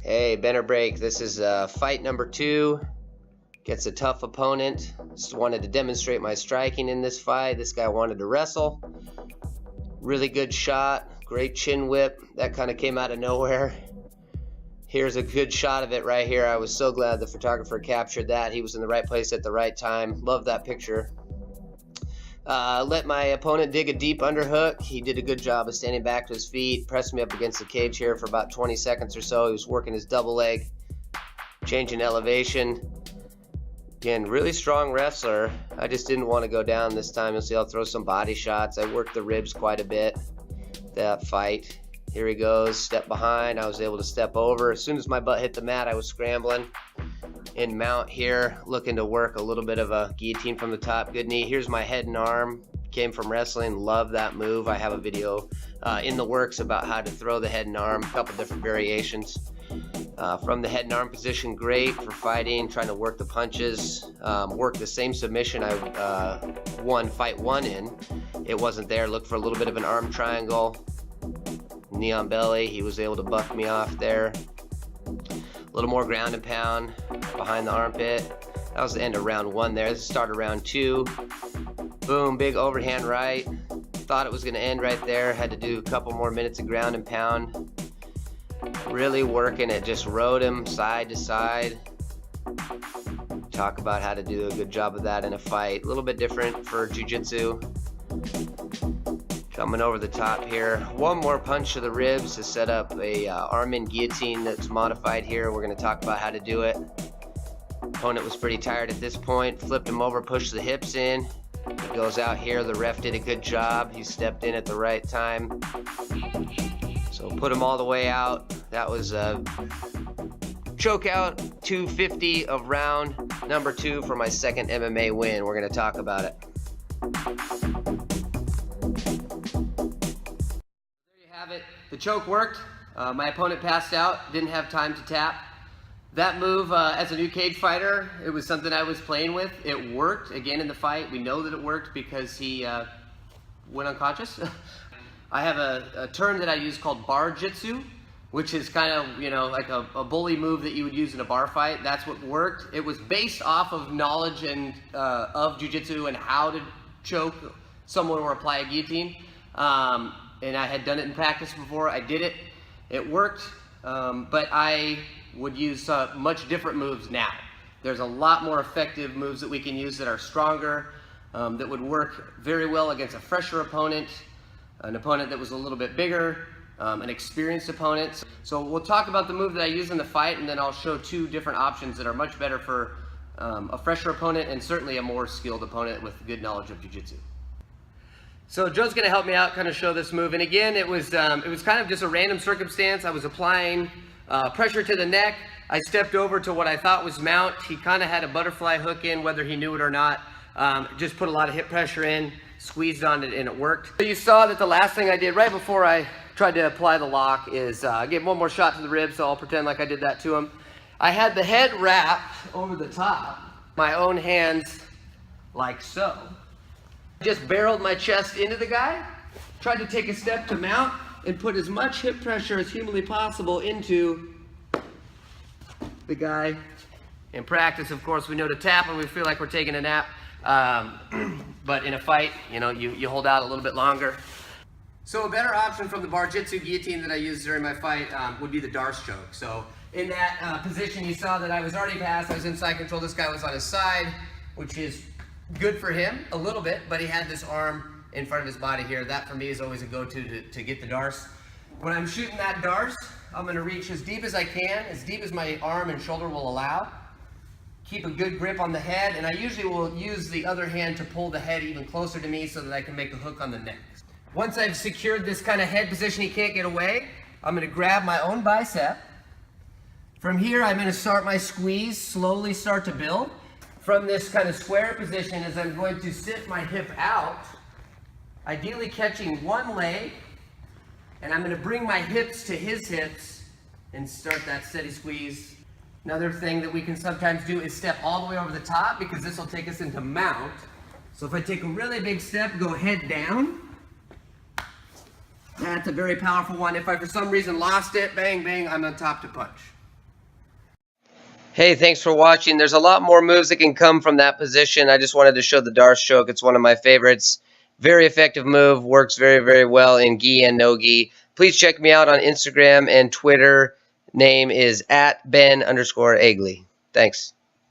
Hey, Benner Break. This is fight number 2. Gets a tough opponent. Just wanted to demonstrate my striking in this fight. This guy wanted to wrestle. Really good shot. Great chin whip. That kind of came out of nowhere. Here's a good shot of it right here. I was so glad the photographer captured that. He was in the right place at the right time. Love that picture. Let my opponent dig a deep underhook. He did a good job of standing back to his feet, pressed me up against the cage here for about 20 seconds or so. He was working his double leg, changing elevation. Again, really strong wrestler. I just didn't want to go down this time. You'll see I'll throw some body shots. I worked the ribs quite a bit that fight. Here he goes, step behind. I was able to step over. As soon as my butt hit the mat, I was scrambling. In mount here, looking to work a little bit of a guillotine from the top. Good knee. Here's my head and arm. Came from wrestling. Love that move. I have a video in the works about how to throw the head and arm. A couple different variations. From the head and arm position, great for fighting, trying to work the punches. Work the same submission I won fight 1 in. It wasn't there. Look for a little bit of an arm triangle. Knee on belly. He was able to buck me off there. A little more ground and pound behind the armpit. That was the end of round 1 there. This is the start of round 2. Boom, big overhand right. Thought it was going to end right there. Had to do a couple more minutes of ground and pound. Really working it. Just rode him side to side. Talk about how to do a good job of that in a fight. A little bit different for jiu-jitsu. Coming over the top here. One more punch to the ribs to set up a arm-in guillotine that's modified here. We're going to talk about how to do it. Opponent was pretty tired at this point. Flipped him over, pushed the hips in. He goes out here. The ref did a good job. He stepped in at the right time. So put him all the way out. That was a choke out, 250 of round number 2 for my second MMA win. We're going to talk about it. The choke worked. My opponent passed out, didn't have time to tap. That move, as a new cage fighter, it was something I was playing with. It worked again in the fight. We know that it worked because he went unconscious. I have a term that I use called bar jitsu, which is kind of, like a bully move that you would use in a bar fight. That's what worked. It was based off of knowledge and of jiu-jitsu and how to choke someone or apply a guillotine. And I had done it in practice before. I did it. It worked, but I would use much different moves now. There's a lot more effective moves that we can use that are stronger, that would work very well against a fresher opponent, an opponent that was a little bit bigger, an experienced opponent. So we'll talk about the move that I use in the fight, and then I'll show 2 different options that are much better for a fresher opponent and certainly a more skilled opponent with good knowledge of jiu-jitsu. So Joe's going to help me out, kind of show this move. And again, it was kind of just a random circumstance. I was applying pressure to the neck. I stepped over to what I thought was mount. He kind of had a butterfly hook in, whether he knew it or not. Just put a lot of hip pressure in, squeezed on it, and it worked. So you saw that the last thing I did right before I tried to apply the lock is give one more shot to the ribs, so I'll pretend like I did that to him. I had the head wrapped over the top, my own hands like so. Just barreled my chest into the guy, tried to take a step to mount, and put as much hip pressure as humanly possible into the guy. In practice, of course, we know to tap when we feel like we're taking a nap. But in a fight, you hold out a little bit longer. So a better option from the bar jitsu guillotine that I used during my fight would be the Darce choke. So in that position, you saw that I was already passed. I was in side control. This guy was on his side, which is good for him a little bit, but he had this arm in front of his body here. That for me is always a go-to to get the Darce. When I'm shooting that Darce, I'm going to reach as deep as I can, as deep as my arm and shoulder will allow. Keep a good grip on the head, and I usually will use the other hand to pull the head even closer to me so that I can make a hook on the neck. Once I've secured this kind of head position, he can't get away, I'm going to grab my own bicep. From here, I'm going to start my squeeze, slowly start to build. From this kind of square position is I'm going to sit my hip out, ideally catching one leg, and I'm going to bring my hips to his hips and start that steady squeeze. Another thing that we can sometimes do is step all the way over the top, because this will take us into mount. So if I take a really big step, go head down, that's a very powerful one. If I for some reason lost it, bang, bang, I'm on top to punch. Hey, thanks for watching. There's a lot more moves that can come from that position. I just wanted to show the Darce choke. It's one of my favorites. Very effective move. Works very, very well in gi and no gi. Please check me out on Instagram and Twitter. Name is @Ben_Egli. Thanks.